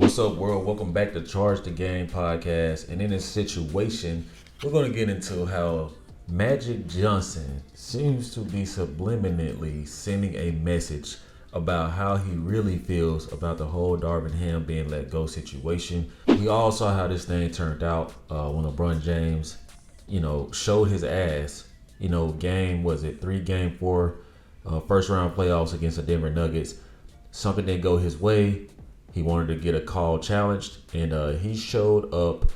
What's up, world? Welcome back to Charge the Game podcast. And in this situation, we're going to get into how Magic Johnson seems to be subliminally sending a message about how he really feels about the whole Darvin Ham being let go situation. We all saw how this thing turned out when LeBron James, showed his ass. Game 4, first round playoffs against the Denver Nuggets. Something didn't go his way. He wanted to get a call challenged, and he showed up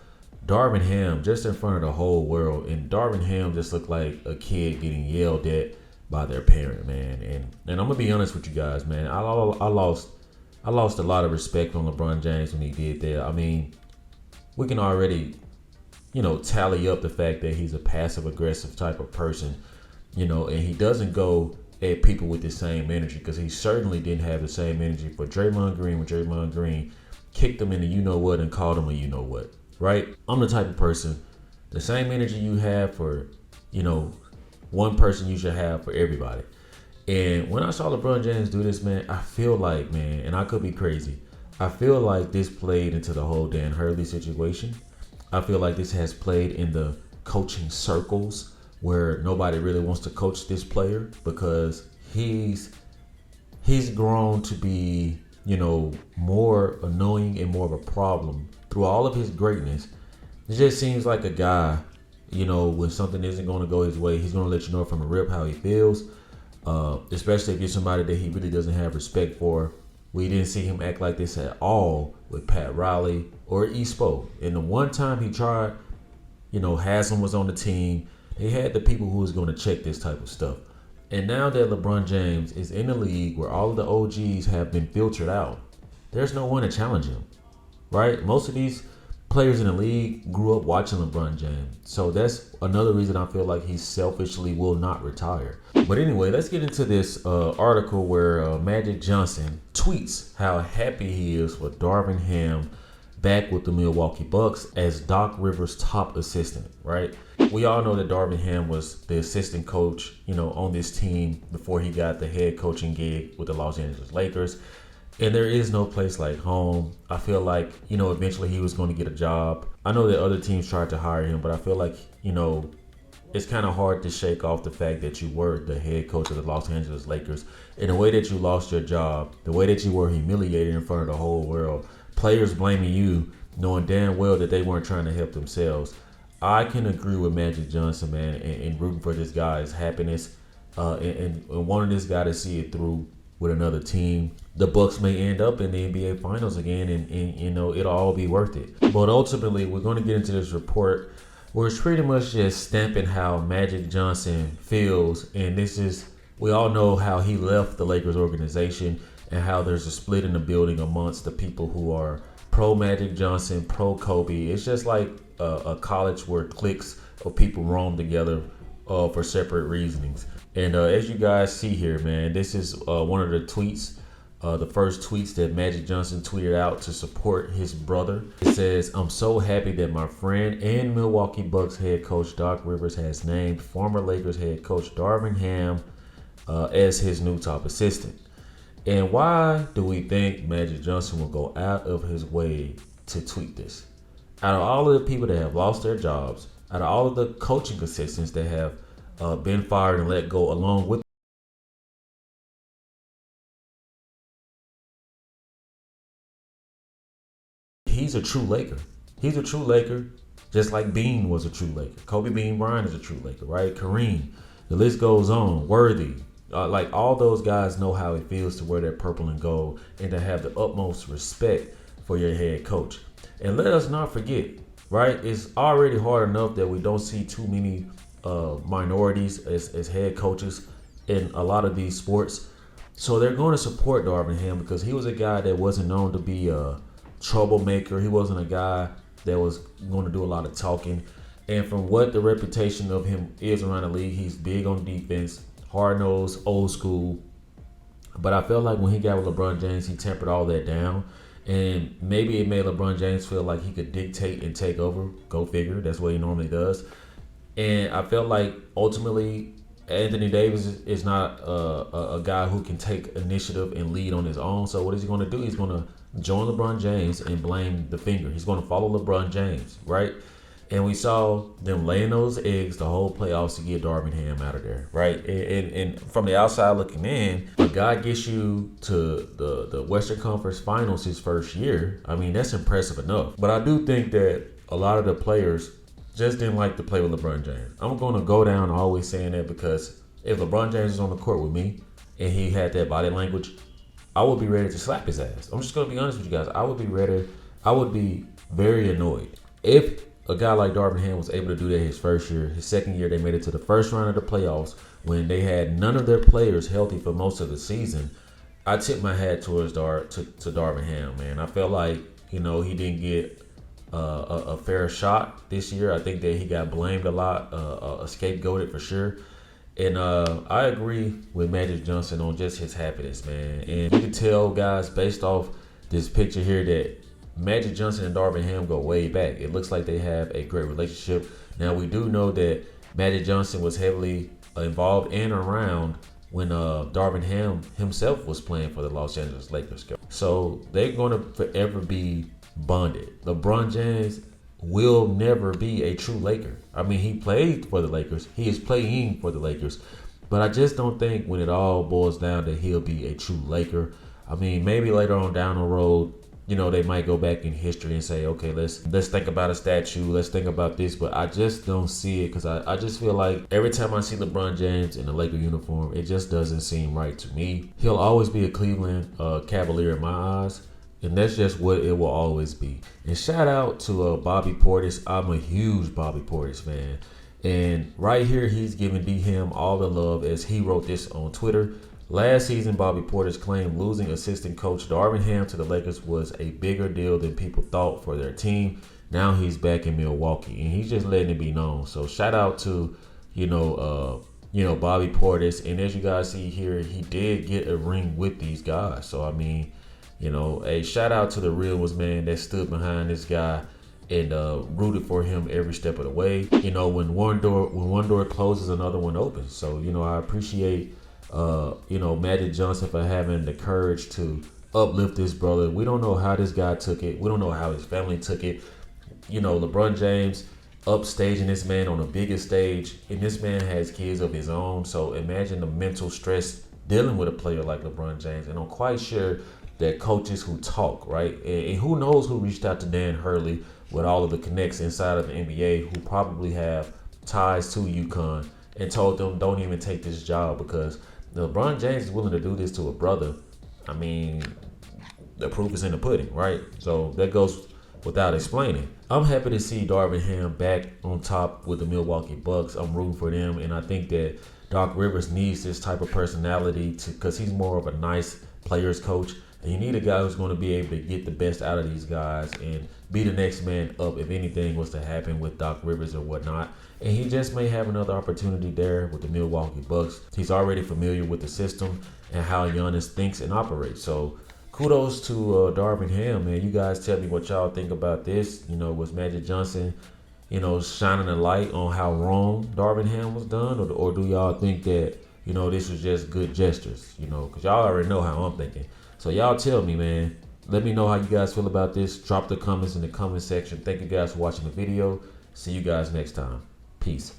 Darvin Ham just in front of the whole world. And Darvin Ham just looked like a kid getting yelled at by their parent, man. And I'm gonna be honest with you guys, man. I lost a lot of respect from LeBron James when he did that. I mean, we can already, tally up the fact that he's a passive aggressive type of person, and he doesn't go at people with the same energy, because he certainly didn't have the same energy for Draymond Green when Draymond Green kicked him in the you-know-what and called him a you-know-what, right? I'm the type of person, the same energy you have for, one person, you should have for everybody. And when I saw LeBron James do this, man, I feel like, man, and I could be crazy, I feel like this played into the whole Dan Hurley situation. I feel like this has played in the coaching circles where nobody really wants to coach this player, because he's grown to be, more annoying and more of a problem through all of his greatness. It just seems like a guy, when something isn't going to go his way, he's going to let you know from the rip how he feels, especially if you're somebody that he really doesn't have respect for. We didn't see him act like this at all with Pat Riley or Espo. And the one time he tried, Haslam was on the team, they had the people who was going to check this type of stuff. And now that LeBron James is in the league where all of the OGs have been filtered out, there's no one to challenge him, right? Most of these players in the league grew up watching LeBron James. So that's another reason I feel like he selfishly will not retire. But anyway, let's get into this article where Magic Johnson tweets how happy he is for Darvin Ham back with the Milwaukee Bucks as Doc Rivers' top assistant, right? We all know that Darvin Ham was the assistant coach, on this team before he got the head coaching gig with the Los Angeles Lakers. And there is no place like home. I feel like, eventually he was going to get a job. I know that other teams tried to hire him, but I feel like, it's kind of hard to shake off the fact that you were the head coach of the Los Angeles Lakers. And the way that you lost your job, the way that you were humiliated in front of the whole world, players blaming you, knowing damn well that they weren't trying to help themselves. I can agree with Magic Johnson, man, and rooting for this guy's happiness and wanting this guy to see it through with another team. The Bucks may end up in the NBA Finals again, and it'll all be worth it. But ultimately, we're going to get into this report where it's pretty much just stamping how Magic Johnson feels. And we all know how he left the Lakers organization and how there's a split in the building amongst the people who are pro Magic Johnson, pro Kobe. It's just like a college where cliques of people roam together for separate reasonings. And as you guys see here, man, this is one of the tweets, the first tweets that Magic Johnson tweeted out to support his brother. It says, "I'm so happy that my friend and Milwaukee Bucks head coach Doc Rivers has named former Lakers head coach Darvin Ham as his new top assistant." And why do we think Magic Johnson will go out of his way to tweet this? Out of all of the people that have lost their jobs, out of all of the coaching assistants that have been fired and let go along with, he's a true Laker. He's a true Laker, just like Bean was a true Laker. Kobe Bean Bryant is a true Laker, right? Kareem, the list goes on. Worthy. Like all those guys know how it feels to wear that purple and gold and to have the utmost respect for your head coach. And let us not forget, right? It's already hard enough that we don't see too many minorities as head coaches in a lot of these sports. So they're going to support Darvin Ham because he was a guy that wasn't known to be a troublemaker. He wasn't a guy that was going to do a lot of talking. And from what the reputation of him is around the league, he's big on defense, hard-nosed, old school. But I felt like when he got with LeBron James, he tempered all that down. And maybe it made LeBron James feel like he could dictate and take over. Go figure. That's what he normally does. And I felt like ultimately Anthony Davis is not a guy who can take initiative and lead on his own. So what is he going to do? He's going to join LeBron James and blame the finger. He's going to follow LeBron James, right? And we saw them laying those eggs the whole playoffs to get Darvin Ham out of there, right? And from the outside looking in, a guy gets you to the Western Conference Finals his first year. I mean, that's impressive enough. But I do think that a lot of the players just didn't like to play with LeBron James. I'm going to go down always saying that because if LeBron James is on the court with me and he had that body language, I would be ready to slap his ass. I'm just going to be honest with you guys. I would be very annoyed. If a guy like Darvin Ham was able to do that his first year, his second year, they made it to the first round of the playoffs when they had none of their players healthy for most of the season. I tip my hat towards to Darvin Ham, man. I felt like, he didn't get a fair shot this year. I think that he got blamed a lot, scapegoated for sure. And I agree with Magic Johnson on just his happiness, man. And you can tell, guys, based off this picture here, that Magic Johnson and Darvin Ham go way back. It looks like they have a great relationship. Now, we do know that Magic Johnson was heavily involved and around when Darvin Ham himself was playing for the Los Angeles Lakers. So they're going to forever be bonded. LeBron James will never be a true Laker. I mean, he played for the Lakers. He is playing for the Lakers. But I just don't think when it all boils down that he'll be a true Laker. I mean, maybe later on down the road, they might go back in history and say, okay, let's think about a statue. Let's think about this. But I just don't see it because I just feel like every time I see LeBron James in a Laker uniform, it just doesn't seem right to me. He'll always be a Cleveland Cavalier in my eyes. And that's just what it will always be. And shout out to Bobby Portis. I'm a huge Bobby Portis fan. And right here, he's giving D Ham all the love as he wrote this on Twitter. Last season, Bobby Portis claimed losing assistant coach Darvin Ham to the Lakers was a bigger deal than people thought for their team. Now he's back in Milwaukee, and he's just letting it be known. So shout out to, Bobby Portis. And as you guys see here, he did get a ring with these guys. So, I mean, a shout out to the real ones, man, that stood behind this guy and rooted for him every step of the way. When one door closes, another one opens. So, I appreciate Magic Johnson for having the courage to uplift this brother. We don't know how this guy took it. We don't know how his family took it. LeBron James upstaging this man on the biggest stage, and this man has kids of his own. So imagine the mental stress dealing with a player like LeBron James. And I'm quite sure that coaches who talk, right? And who knows who reached out to Dan Hurley with all of the connects inside of the NBA who probably have ties to UConn and told them don't even take this job because LeBron James is willing to do this to a brother. I mean, the proof is in the pudding, right? So that goes without explaining. I'm happy to see Darvin Ham back on top with the Milwaukee Bucks. I'm rooting for them, and I think that Doc Rivers needs this type of personality because he's more of a nice players coach. And you need a guy who's going to be able to get the best out of these guys and be the next man up if anything was to happen with Doc Rivers or whatnot. And he just may have another opportunity there with the Milwaukee Bucks. He's already familiar with the system and how Giannis thinks and operates. So kudos to Darvin Ham, man. You guys tell me what y'all think about this. Was Magic Johnson, shining a light on how wrong Darvin Ham was done? Or do y'all think that, this was just good gestures? Because y'all already know how I'm thinking. So y'all tell me, man. Let me know how you guys feel about this. Drop the comments in the comment section. Thank you guys for watching the video. See you guys next time. Peace.